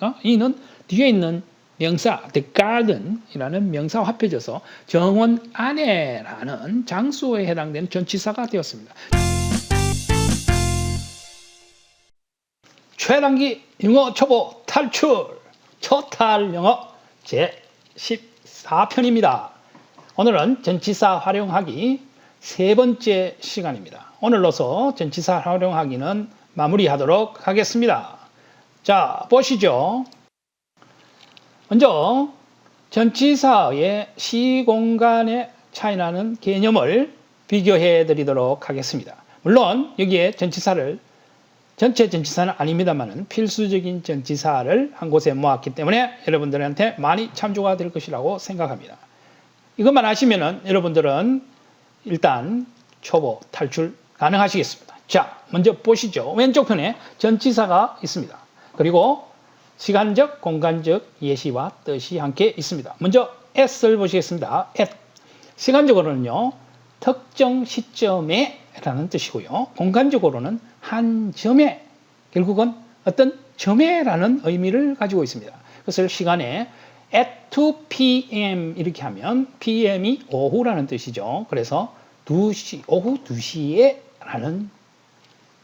아닙니까? in은 뒤에 있는 명사 the garden이라는 명사와 합해져서 정원 안에라는 장소에 해당되는 전치사가 되었습니다. 최단기 영어 초보 탈출 초탈 영어 제14편입니다. 오늘은 전치사 활용하기 세 번째 시간입니다. 오늘로서 전치사 활용하기는 마무리하도록 하겠습니다. 자, 보시죠. 먼저 전치사의 시공간의 차이나는 개념을 비교해 드리도록 하겠습니다. 물론 여기에 전체 전치사는 아닙니다만 필수적인 전치사를 한 곳에 모았기 때문에 여러분들한테 많이 참조가 될 것이라고 생각합니다. 이것만 아시면은 여러분들은 일단 초보 탈출 가능하시겠습니다. 자, 먼저 보시죠. 왼쪽 편에 전치사가 있습니다. 그리고 시간적, 공간적 예시와 뜻이 함께 있습니다. 먼저 at을 보시겠습니다. at. 시간적으로는요, 특정 시점에 라는 뜻이고요. 공간적으로는 한 점에, 결국은 어떤 점에 라는 의미를 가지고 있습니다. 그래서 시간에 at 2 p.m. 이렇게 하면 pm이 오후라는 뜻이죠. 그래서 2시, 오후 2시에 라는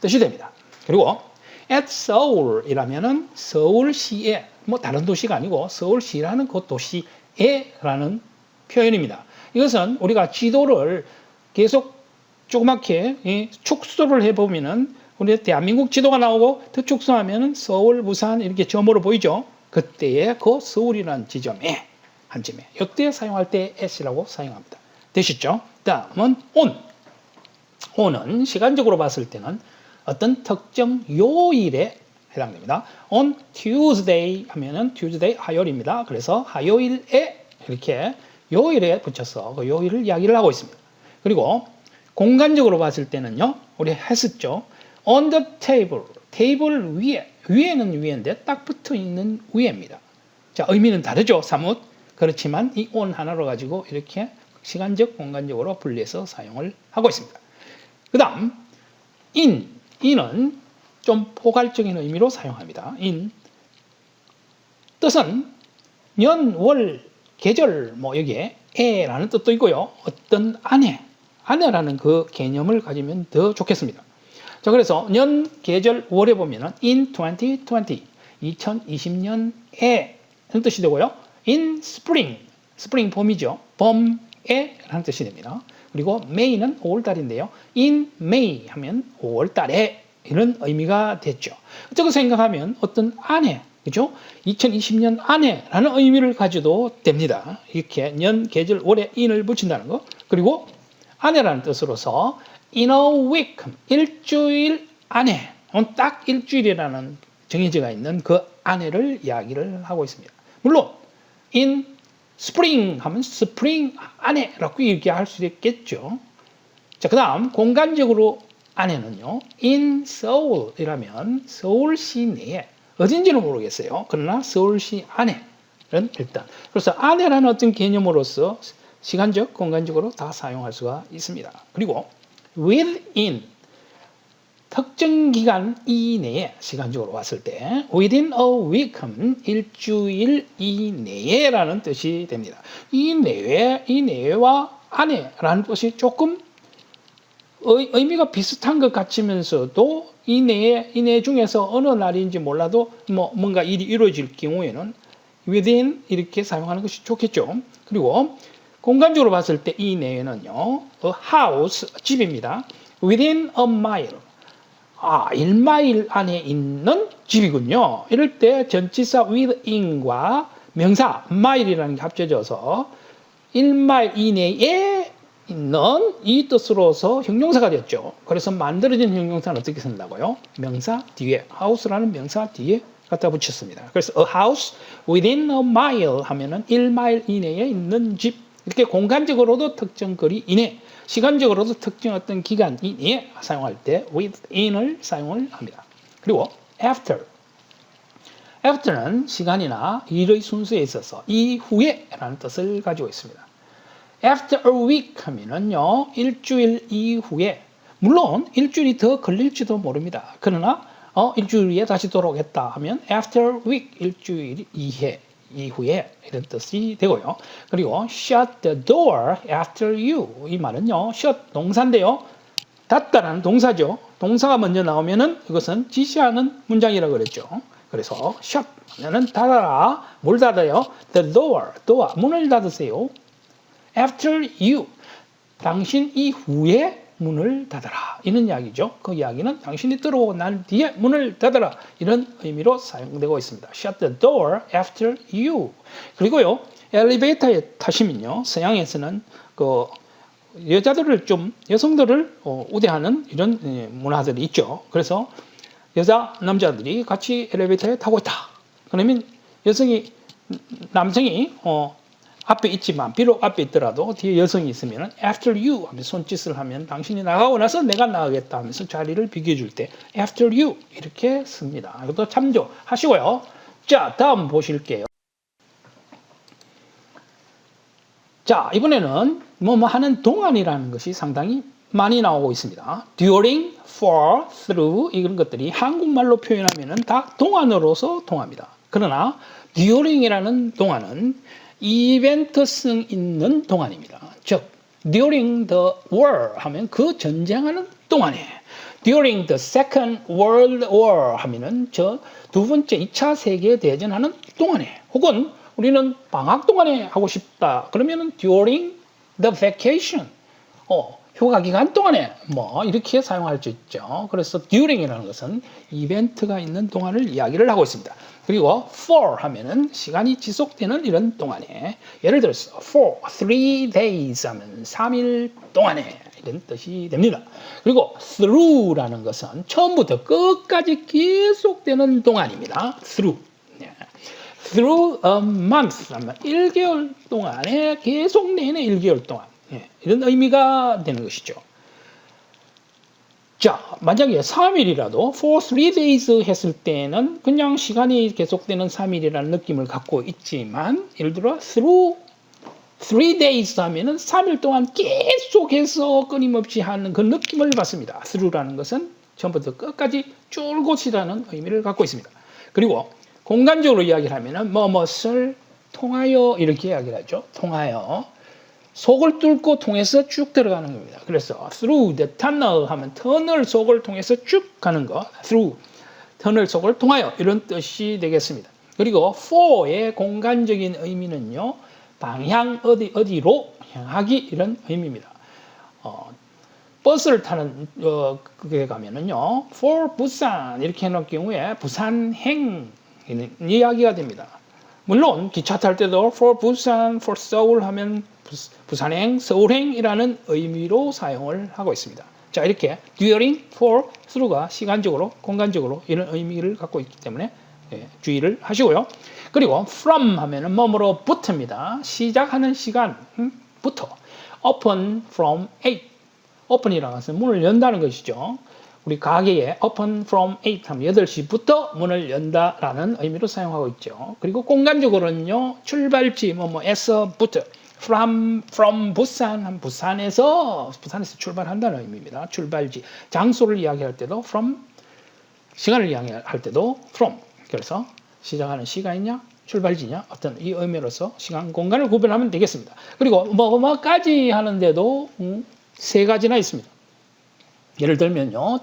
뜻이 됩니다. 그리고 at Seoul 이라면은 서울시에, 뭐 다른 도시가 아니고 서울시라는 그 도시에 라는 표현입니다. 이것은 우리가 지도를 계속 조그맣게 축소를 해보면은 우리 대한민국 지도가 나오고 더 축소하면은 서울, 부산 이렇게 점으로 보이죠. 그때의 그 서울이라는 지점에 한 점에 이때 사용할 때 at이라고 사용합니다. 되셨죠? 다음은 on. on은 시간적으로 봤을 때는 어떤 특정 요일에 해당됩니다. on Tuesday 하면은 Tuesday 화요일입니다. 그래서 화요일에 이렇게 요일에 붙여서 그 요일을 이야기를 하고 있습니다. 그리고 공간적으로 봤을 때는요, 우리 했었죠. on the table, 테이블 위에, 위에는 위인데 딱 붙어 있는 위에입니다. 자, 의미는 다르죠, 사뭇. 그렇지만 이 on 하나로 가지고 이렇게 시간적, 공간적으로 분리해서 사용을 하고 있습니다. 그 다음, in은 좀 포괄적인 의미로 사용합니다. in. 뜻은 년, 월, 계절, 뭐 여기에 에라는 뜻도 있고요. 어떤 아내라는 그 개념을 가지면 더 좋겠습니다. 자, 그래서 년, 계절, 월에 보면은 in 2020, 2020년에 라는 뜻이 되고요. in spring 봄이죠. 봄에 라는 뜻이 됩니다. 그리고 May는 5월달인데요. in May 하면 5월달에 이런 의미가 됐죠. 어떻게 생각하면 어떤 아내, 그죠? 2020년 안에라는 의미를 가져도 됩니다. 이렇게 년, 계절, 월에 in을 붙인다는 거. 그리고 안에라는 뜻으로서 in a week, 일주일 안에, 딱 일주일이라는 정해져가 있는 그 안에를 이야기를 하고 있습니다. 물론 in spring 하면 spring 안에라고 이렇게 할 수 있겠죠. 자, 그 다음 공간적으로 안에는요, in Seoul이라면 서울시 내에, 어딘지는 모르겠어요. 그러나 서울시 안에는 일단. 그래서 안에라는 어떤 개념으로서 시간적, 공간적으로 다 사용할 수가 있습니다. 그리고 within, 특정 기간 이내에 시간적으로 봤을 때 within a week 하면 일주일 이내에 라는 뜻이 됩니다. 이내와 안에라는 뜻이 조금 의미가 비슷한 것 같으면서도 이내 중에서 어느 날인지 몰라도 뭔가 일이 이루어질 경우에는 within 이렇게 사용하는 것이 좋겠죠. 그리고 공간적으로 봤을 때 이 내에는요, a house, 집입니다. within a mile, 1마일 안에 있는 집이군요. 이럴 때 전치사 within과 명사 mile이라는 게 합쳐져서 1마일 이내에 있는 이 뜻으로서 형용사가 됐죠. 그래서 만들어진 형용사는 어떻게 쓴다고요? 명사 뒤에, house라는 명사 뒤에 갖다 붙였습니다. 그래서 a house within a mile 하면은 1마일 이내에 있는 집. 이렇게 공간적으로도 특정 거리 이내, 시간적으로도 특정 어떤 기간 이내에 사용할 때 within을 사용을 합니다. 그리고 after는 시간이나 일의 순서에 있어서 이후에 라는 뜻을 가지고 있습니다. after a week 하면은요, 일주일 이후에, 물론 일주일이 더 걸릴지도 모릅니다. 그러나 일주일에 다시 돌아오겠다 하면 after week, 일주일 이후에 이런 뜻이 되고요. 그리고 shut the door after you. 이 말은요, shut 동사인데요. 닫다라는 동사죠. 동사가 먼저 나오면은 이것은 지시하는 문장이라고 그랬죠. 그래서 shut 하면은 닫아라. 뭘 닫아요? The door, 문을 닫으세요. After you, 당신 이후에 문을 닫아라. 이런 이야기죠. 그 이야기는 당신이 들어오고 난 뒤에 문을 닫아라. 이런 의미로 사용되고 있습니다. Shut the door after you. 그리고요, 엘리베이터에 타시면요, 서양에서는 그 여자들을 좀, 여성들을 우대하는 이런 문화들이 있죠. 그래서 남자들이 같이 엘리베이터에 타고 있다. 그러면 남성이 앞에 있지만, 비록 앞에 있더라도 뒤에 여성이 있으면 after you 하면서 손짓을 하면 당신이 나가고 나서 내가 나가겠다 하면서 자리를 비켜줄 때 after you 이렇게 씁니다. 이것도 참조하시고요. 자, 다음 보실게요. 자, 이번에는 뭐뭐 하는 동안이라는 것이 상당히 많이 나오고 있습니다. during, for, through 이런 것들이 한국말로 표현하면 다 동안으로서 통합니다. 그러나 during이라는 동안은 이벤트성 있는 동안입니다. 즉, during the war 하면 그 전쟁하는 동안에, during the second world war 하면은 저 두 번째 2차 세계대전하는 동안에, 혹은 우리는 방학 동안에 하고 싶다. 그러면은 during the vacation, 휴가 기간 동안에 뭐 이렇게 사용할 수 있죠. 그래서 during이라는 것은 이벤트가 있는 동안을 이야기를 하고 있습니다. 그리고 for 하면은 시간이 지속되는 이런 동안에, 예를 들어서 for 3 days 하면 3일 동안에 이런 뜻이 됩니다. 그리고 through라는 것은 처음부터 끝까지 계속되는 동안입니다. through. through a month 하면 1개월 동안에 계속 내내 1개월 동안 이런 의미가 되는 것이죠. 자, 만약에 3일이라도 for 3 days 했을 때는 그냥 시간이 계속되는 3일이라는 느낌을 갖고 있지만, 예를 들어 through 3 days 하면은 3일 동안 계속해서 끊임없이 하는 그 느낌을 받습니다. through라는 것은 처음부터 끝까지 줄곧이라는 의미를 갖고 있습니다. 그리고 공간적으로 이야기를 하면은 뭐뭇을 통하여 이렇게 이야기를 하죠. 통하여. 속을 뚫고 통해서 쭉 들어가는 겁니다. 그래서 through the tunnel 하면 터널 속을 통해서 쭉 가는 거, through 터널 속을 통하여 이런 뜻이 되겠습니다. 그리고 for의 공간적인 의미는요, 방향 어디로 향하기 이런 의미입니다. 버스를 타는 그게 가면은요, for 부산 이렇게 해놓을 경우에 부산행 이야기가 됩니다. 물론 기차 탈 때도 for 부산, for 서울 하면 부산행, 서울행이라는 의미로 사용을 하고 있습니다. 자, 이렇게 during, for, through가 시간적으로, 공간적으로 이런 의미를 갖고 있기 때문에 주의를 하시고요. 그리고 from 하면은 뭐뭐로부터입니다. 시작하는 시간부터. open from 8. open이라는 것은 문을 연다는 것이죠. 우리 가게에 open from 8 하면 8시부터 문을 연다라는 의미로 사용하고 있죠. 그리고 공간적으로는요, 출발지 뭐뭐에서부터 from 부산 하면 부산에서 출발한다는 의미입니다. 출발지. 장소를 이야기할 때도 from, 시간을 이야기할 때도 from. 그래서 시작하는 시간이냐 출발지냐 어떤 이 의미로서 시간 공간을 구별하면 되겠습니다. 그리고 뭐뭐까지 하는데도 세 가지나 있습니다. 예를 들면요,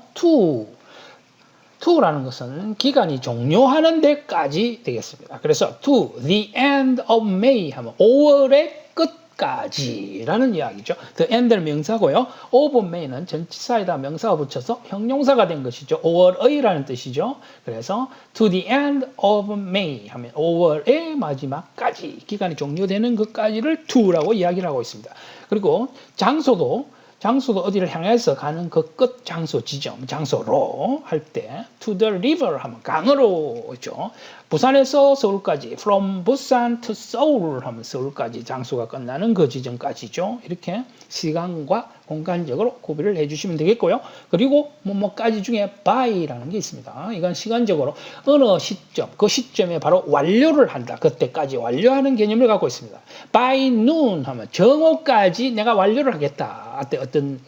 to라는 것은 기간이 종료하는 데까지 되겠습니다. 그래서 to the end of May 하면 5월의 끝까지라는 이야기죠. the end는 명사고요. of May는 전치사에다 명사가 붙여서 형용사가 된 것이죠. 5월의라는 뜻이죠. 그래서 to the end of May 하면 5월의 마지막까지, 기간이 종료되는 것까지를 to라고 이야기를 하고 있습니다. 그리고 장소도 어디를 향해서 가는 그 끝 장소 지점, 장소로 할 때 to the river 하면 강으로 있죠. 부산에서 서울까지 from 부산 to 서울 하면 서울까지 장소가 끝나는 그 지점까지죠. 이렇게 시간과 공간적으로 구별을 해주시면 되겠고요. 그리고 뭐까지 중에 by라는 게 있습니다. 이건 시간적으로 어느 시점, 그 시점에 바로 완료를 한다. 그때까지 완료하는 개념을 갖고 있습니다. by noon 하면 정오까지 내가 완료를 하겠다. 어떤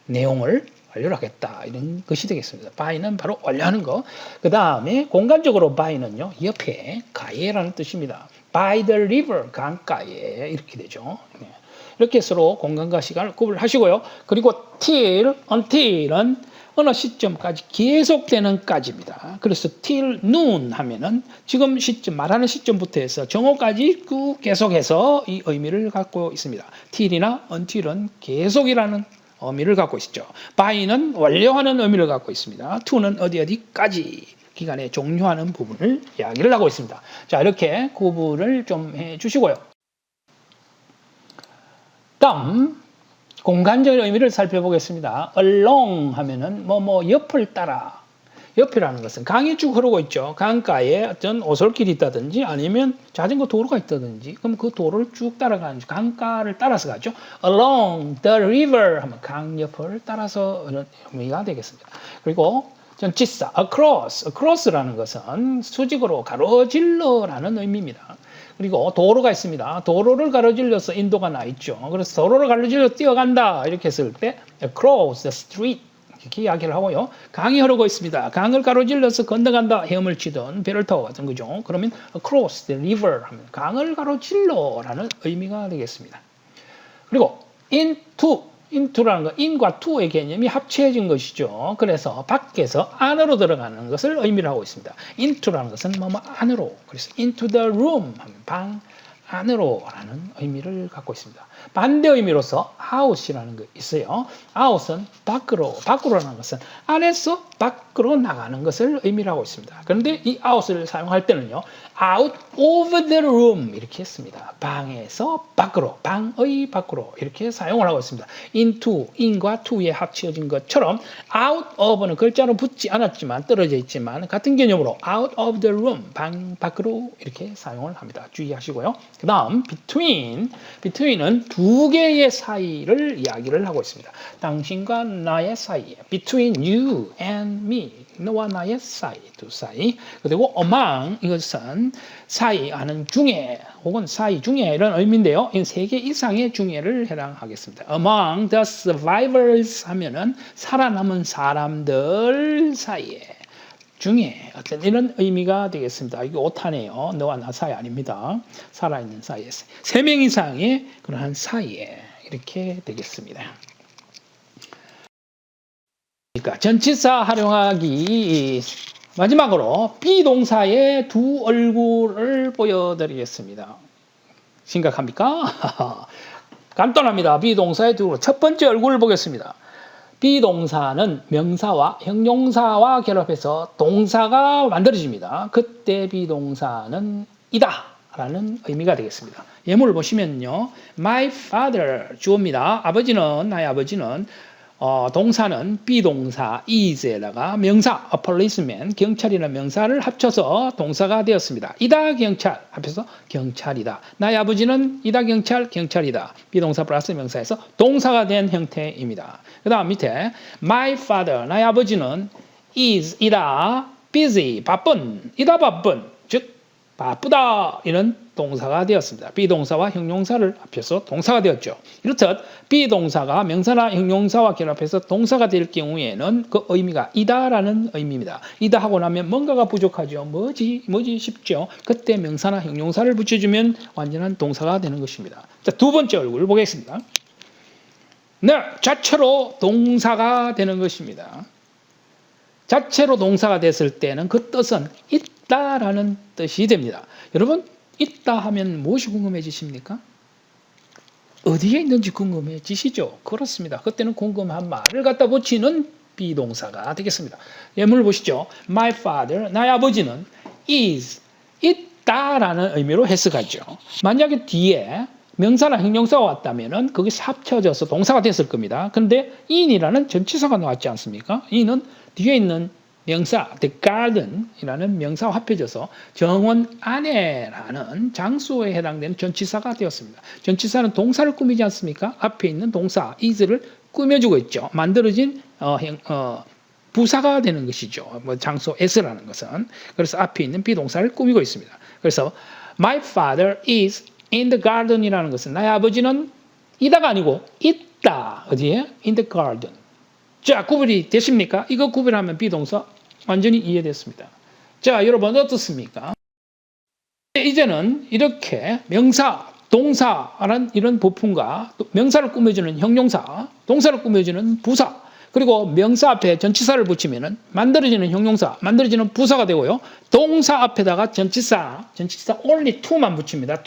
내용을 완료를 하겠다. 이런 것이 되겠습니다. by는 바로 완료하는 거. 그 다음에 공간적으로 by는요, 옆에 가에라는 뜻입니다. by the river, 강가에 이렇게 되죠. 네. 이렇게 서로 공간과 시간을 구분하시고요. 그리고 till, until은 어느 시점까지 계속되는 까지입니다. 그래서 till noon 하면은 지금 시점, 말하는 시점부터 해서 정오까지 쭉 계속해서 이 의미를 갖고 있습니다. till이나 until은 계속이라는 의미를 갖고 있죠. by는 완료하는 의미를 갖고 있습니다. to는 어디까지 기간에 종료하는 부분을 이야기를 하고 있습니다. 자, 이렇게 구분을 좀 해주시고요. 다음 공간적인 의미를 살펴보겠습니다. along 하면은 옆을 따라. 옆이라는 것은 강이 쭉 흐르고 있죠. 강가에 어떤 오솔길이 있다든지 아니면 자전거 도로가 있다든지 그럼 그 도로를 쭉 따라가는 강가를 따라서 가죠. along the river 하면 강 옆을 따라서 의미가 되겠습니다. 그리고 전치사 across라는 것은 수직으로 가로질러라는 의미입니다. 그리고 도로가 있습니다. 도로를 가로질러서 인도가 나 있죠. 그래서 도로를 가로질러 뛰어간다 이렇게 했을 때 across the street 이렇게 이야기를 하고요. 강이 흐르고 있습니다. 강을 가로질러서 건너간다. 헤엄을 치던 배를 타고 같은 거죠. 그러면 across the river 하면 강을 가로질러라는 의미가 되겠습니다. 그리고 into라는 거, in과 to의 개념이 합쳐진 것이죠. 그래서 밖에서 안으로 들어가는 것을 의미를 하고 있습니다. into라는 것은 안으로. 그래서 into the room 하면 방 안으로라는 의미를 갖고 있습니다. 반대 의미로서 out이라는 게 있어요. out은 밖으로라는 것은 안에서 밖으로 나가는 것을 의미를 하고 있습니다. 그런데 이 out을 사용할 때는요, out of the room 이렇게 했습니다. 방에서 밖으로, 방의 밖으로 이렇게 사용을 하고 있습니다. in과 to에 합쳐진 것처럼 out of는 글자로 붙지 않았지만 떨어져 있지만 같은 개념으로 out of the room, 방 밖으로 이렇게 사용을 합니다. 주의하시고요. 그 다음 between은 두 개의 사이를 이야기를 하고 있습니다. 당신과 나의 사이, between you and me, 너와 나의 사이, 두 사이. 그리고 among 이것은 사이 하는 중에 혹은 사이 중에 이런 의미인데요. 이 세 개 이상의 중에를 해당하겠습니다. among the survivors 하면은 살아남은 사람들 사이에 중에 어떤 이런 의미가 되겠습니다. 이게 오타네요. 너와 나 사이 아닙니다. 살아있는 사이에 3명 이상의 그러한 사이에 이렇게 되겠습니다. 그러니까 전치사 활용하기 마지막으로 비동사의 두 얼굴을 보여드리겠습니다. 심각합니까? 간단합니다. 비동사의 두 얼굴. 첫 번째 얼굴을 보겠습니다. 비동사는 명사와 형용사와 결합해서 동사가 만들어집니다. 그때 비동사는 이다 라는 의미가 되겠습니다. 예문을 보시면요. My father 주어입니다. 나의 아버지는 동사는 비동사 is에다가 명사 a policeman 경찰이라는 명사를 합쳐서 동사가 되었습니다. 이다 경찰 합해서 경찰이다. 나의 아버지는 이다 경찰이다. 비동사 플러스 명사에서 동사가 된 형태입니다. 그 다음 밑에 my father 나의 아버지는 이다 busy 이다 바쁜 즉 바쁘다 이런 동사가 되었습니다. 비동사와 형용사를 합해서 동사가 되었죠. 이렇듯 비동사가 명사나 형용사와 결합해서 동사가 될 경우에는 그 의미가 이다라는 의미입니다. 이다 하고 나면 뭔가가 부족하죠. 뭐지 싶죠. 그때 명사나 형용사를 붙여주면 완전한 동사가 되는 것입니다. 자, 두 번째 얼굴을 보겠습니다. 네, 자체로 동사가 되는 것입니다. 자체로 동사가 됐을 때는 그 뜻은 있다라는 뜻이 됩니다. 여러분 있다 하면 무엇이 궁금해지십니까? 어디에 있는지 궁금해지시죠? 그렇습니다. 그때는 궁금한 말을 갖다 붙이는 비동사가 되겠습니다. 예문을 보시죠. My father, 나의 아버지는 is, 있다라는 의미로 해석하죠. 만약에 뒤에 명사나 형용사가 왔다면 거기서 합쳐져서 동사가 됐을 겁니다. 그런데 in이라는 전치사가 나왔지 않습니까? in은 뒤에 있는 명사, the garden이라는 명사와 합해져서 정원 안에라는 장소에 해당되는 전치사가 되었습니다. 전치사는 동사를 꾸미지 않습니까? 앞에 있는 동사 is를 꾸며주고 있죠. 만들어진 부사가 되는 것이죠. 장소 s라는 것은. 그래서 앞에 있는 비동사를 꾸미고 있습니다. 그래서 my father is in the garden이라는 것은 나의 아버지는 이다가 아니고 있다. 어디에? in the garden. 자, 구별이 되십니까? 이거 구별하면 비동사 완전히 이해됐습니다. 자, 여러분 어떻습니까? 이제는 이렇게 명사, 동사라는 이런 부품과 명사를 꾸며주는 형용사, 동사를 꾸며주는 부사, 그리고 명사 앞에 전치사를 붙이면 만들어지는 형용사, 만들어지는 부사가 되고요. 동사 앞에다가 전치사 only to만 붙입니다.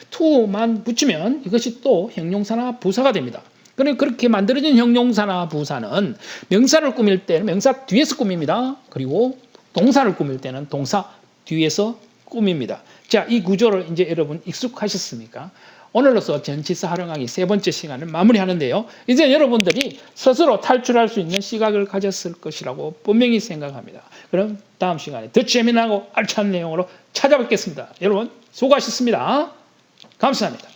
to만 붙이면 이것이 또 형용사나 부사가 됩니다. 그렇게 만들어진 형용사나 부사는 명사를 꾸밀 때는 명사 뒤에서 꾸밉니다. 그리고 동사를 꾸밀 때는 동사 뒤에서 꾸밉니다. 자, 이 구조를 이제 여러분 익숙하셨습니까? 오늘로서 전치사 활용하기 3번째 시간을 마무리하는데요. 이제 여러분들이 스스로 탈출할 수 있는 시각을 가졌을 것이라고 분명히 생각합니다. 그럼 다음 시간에 더 재미나고 알찬 내용으로 찾아뵙겠습니다. 여러분 수고하셨습니다. 감사합니다.